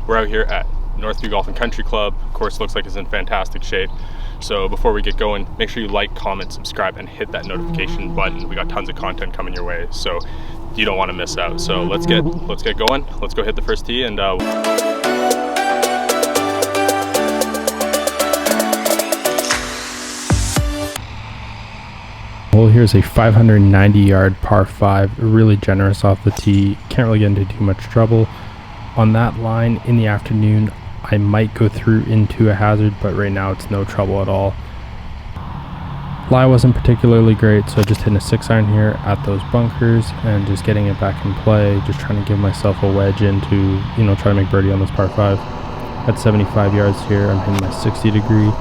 We're out here at Northview Golf and Country Club. Course looks like it's in fantastic shape. So before we get going, make sure you like, comment, subscribe, and hit that notification button. We got tons of content coming your way, so you don't want to miss out. So let's get going. Let's go hit the first tee and Well, here's a 590-yard par 5, really generous off the tee. Can't really get into too much trouble. On that line in the afternoon, I might go through into a hazard, but right now it's no trouble at all. Lie wasn't particularly great, so just hitting a 6-iron here at those bunkers and just getting it back in play, just trying to give myself a wedge into, try to make birdie on this par 5. At 75 yards here, I'm hitting my 60 degree.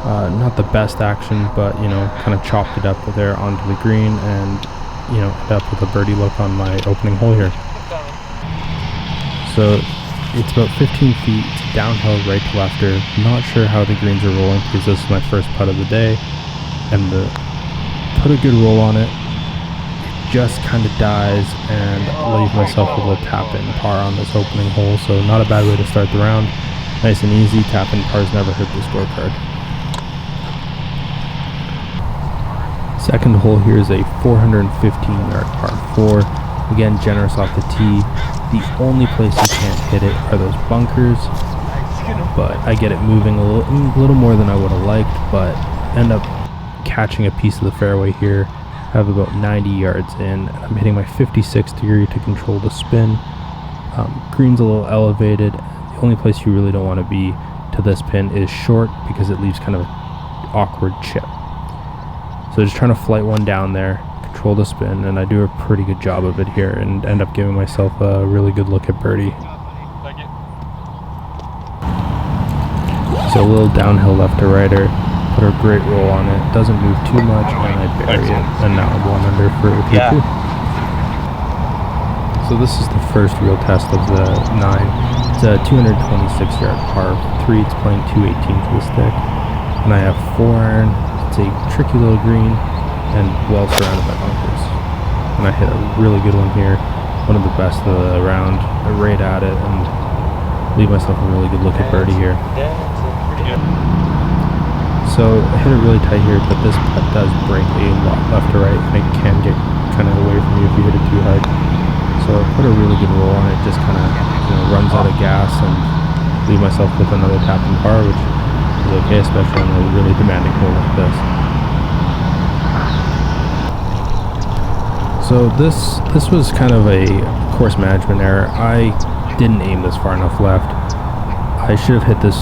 Not the best action, but kind of chopped it up there onto the green and end up with a birdie look on my opening hole here. So it's about 15 feet downhill right to lefter. Not sure how the greens are rolling because this is my first putt of the day, and put a good roll on it. It just kind of dies, and I leave myself a little tap in par on this opening hole. So not a bad way to start the round. Nice and easy. Tap in pars never hurt the scorecard. Second hole here is a 415-yard par 4. Again, generous off the tee. The only place you can't hit it are those bunkers, but I get it moving a little more than I would have liked, but end up catching a piece of the fairway here. I have about 90 yards in, and I'm hitting my 56 degree to control the spin. Green's a little elevated. The only place you really don't want to be to this pin is short because it leaves kind of an awkward chip. So just trying to flight one down there, control the spin, and I do a pretty good job of it here and end up giving myself a really good look at birdie. So a little downhill left to righter, put a great roll on it, doesn't move too much, and I bury it, and now I'm 1 under for a P2. So this is the first real test of the 9. It's a 226-yard par 3. It's playing 218 to the stick, and I have 4-iron. It's a tricky little green and well surrounded by bunkers, and I hit a really good one here, one of the best of the round, right at it, and leave myself a really good look at birdie here. So I hit it really tight here, but this putt does break a lot left to right, and it can get kind of away from you if you hit it too high. So I put a really good roll on it, just kind of runs out of gas, and leave myself with another tap and par, which is okay, especially on a really demanding hole like this. So this was kind of a course management error. I didn't aim this far enough left. I should have hit this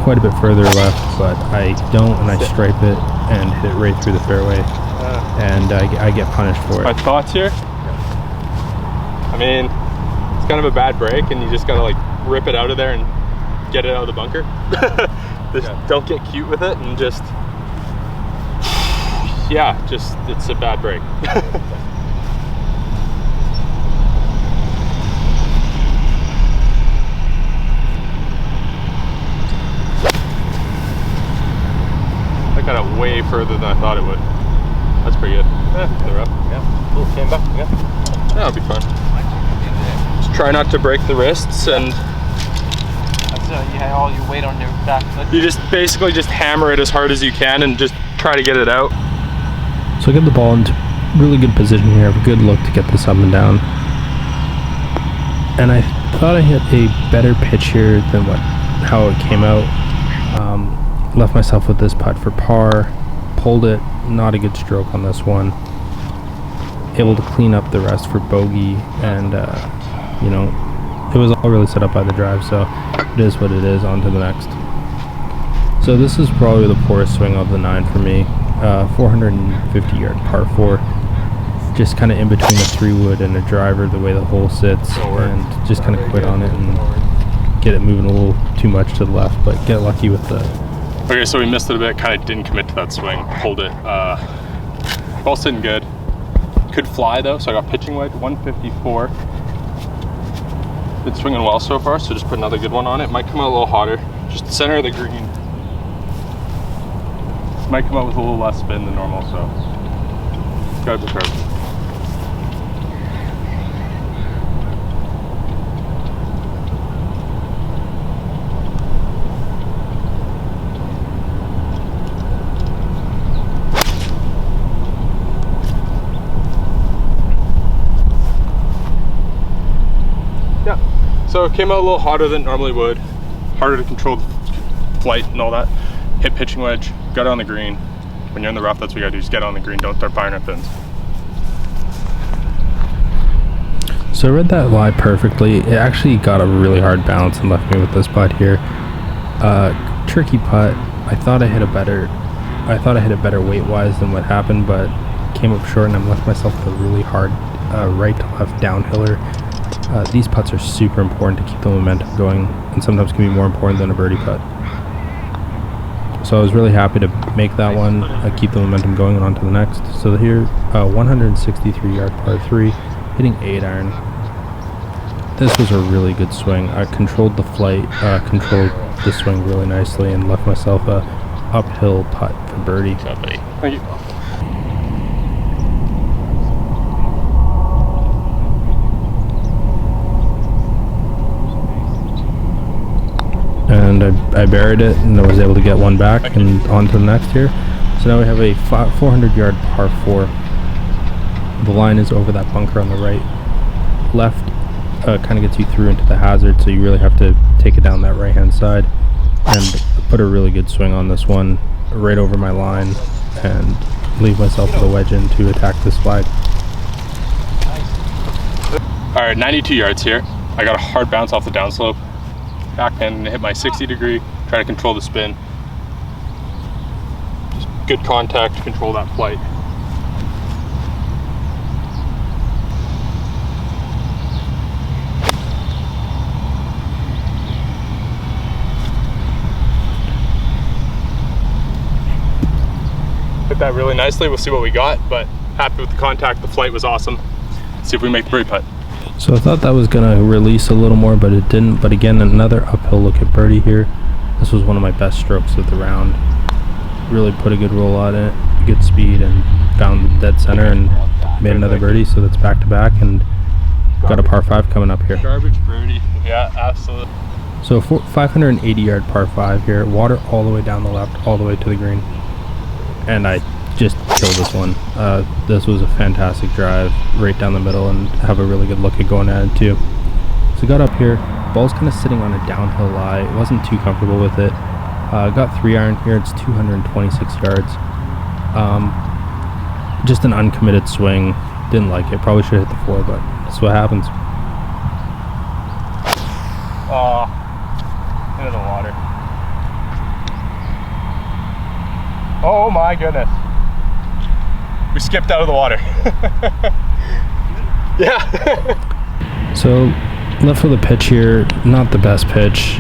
quite a bit further left, but I don't, and I stripe it and hit it right through the fairway, and I get punished for it. My thoughts here? I mean, it's kind of a bad break, and you just gotta like rip it out of there and get it out of the bunker. Just don't get cute with it, and just it's a bad break. I got it way further than I thought it would. That's pretty good. The rough. Yeah. Cool. Came back. Yeah. That'll be fun. Just try not to break the wrists, and you have all your weight on your back foot. You just basically just hammer it as hard as you can and just try to get it out. So I get the ball into really good position here. I have a good look to get this up and down. And I thought I hit a better pitch here than how it came out. Left myself with this putt for par. Pulled it. Not a good stroke on this one. Able to clean up the rest for bogey, and it was all really set up by the drive, so it is what it is. On to the next. So this is probably the poorest swing of the 9 for me. 450-yard par 4. Just kind of in between a 3-wood and a driver, the way the hole sits, and just kind of quit on it and get it moving a little too much to the left, but get lucky with the... Okay, so we missed it a bit, kind of didn't commit to that swing, pulled it. Ball sitting good. Could fly though, so I got pitching wedge, 154. Been swinging well so far, so just put another good one on it. Might come out a little hotter, just the center of the green. Might come out with a little less spin than normal, so gotta be careful. So it came out a little hotter than it normally would. Harder to control the flight and all that. Hit pitching wedge, got it on the green. When you're in the rough, that's what you gotta do, just get on the green, don't start firing at pins. So I read that lie perfectly. It actually got a really hard bounce and left me with this putt here. Tricky putt. I thought I hit it better weight-wise than what happened, but came up short and I left myself with a really hard right to left downhiller. These putts are super important to keep the momentum going, and sometimes can be more important than a birdie putt. So I was really happy to make that one, keep the momentum going, and on to the next. So here, 163-yard par 3, hitting 8-iron. This was a really good swing. I controlled the flight, controlled the swing really nicely, and left myself a uphill putt for birdie. Good job, buddy. Thank you. And I buried it, and I was able to get one back, and on to the next here. So now we have a 400-yard par 4. The line is over that bunker on the right. Left kind of gets you through into the hazard, so you really have to take it down that right-hand side. And put a really good swing on this one, right over my line, and leave myself with a wedge in to attack this flag. All right, 92 yards here. I got a hard bounce off the downslope. Backhand and hit my 60 degree, try to control the spin. Just good contact to control that flight. Hit that really nicely, we'll see what we got, but happy with the contact, the flight was awesome. Let's see if we make the birdie putt. So I thought that was going to release a little more, but it didn't. But again, another uphill look at birdie here. This was one of my best strokes of the round. Really put a good roll on it, good speed, and found the dead center and made another birdie. So that's back to back, and got a par 5 coming up here. Garbage birdie, yeah, absolutely. So 580-yard par 5 here, water all the way down the left, all the way to the green. And I just killed this one. This was a fantastic drive right down the middle, and have a really good look at going at it too. So got up here, ball's kind of sitting on a downhill lie. Wasn't too comfortable with it. Got 3-iron here, it's 226 yards. Just an uncommitted swing, didn't like it. Probably should have hit the 4, but that's what happens. Into the water. Oh my goodness. We skipped out of the water. Yeah. So left with a pitch here, not the best pitch.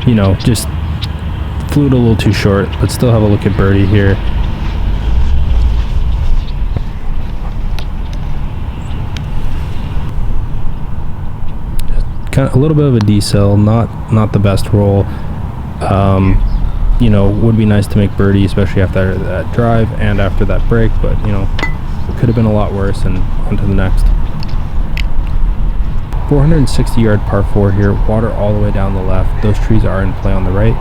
You know, just flew it a little too short, but still have a look at birdie here. Kind of a little bit of a decel, not the best roll. You know, would be nice to make birdie, especially after that drive and after that break, but you know, it could have been a lot worse, and on to the next. 460-yard par 4 here, water all the way down the left. Those trees are in play on the right.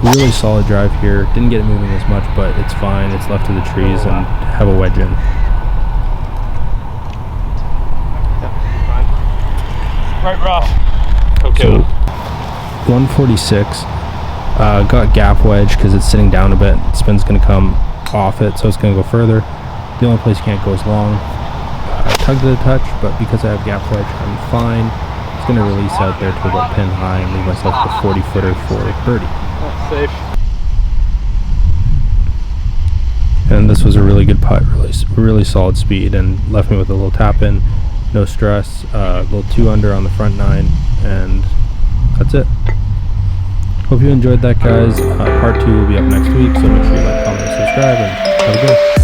Really solid drive here. Didn't get it moving as much, but it's fine. It's left to the trees, and have a wedge in. Right rough. Okay. So 146. Got gap wedge because it's sitting down a bit. Spin's going to come off it, so it's going to go further. The only place you can't go is long. I tugged it a touch, but because I have gap wedge, I'm fine. It's going to release out there to about pin high and leave myself a 40-footer for birdie. That's safe. And this was a really good putt, really solid speed, and left me with a little tap in, no stress, a little 2 under on the front 9, and that's it. Hope you enjoyed that, guys. Part 2 will be up next week, so make sure you like, comment, and subscribe, and have a good one.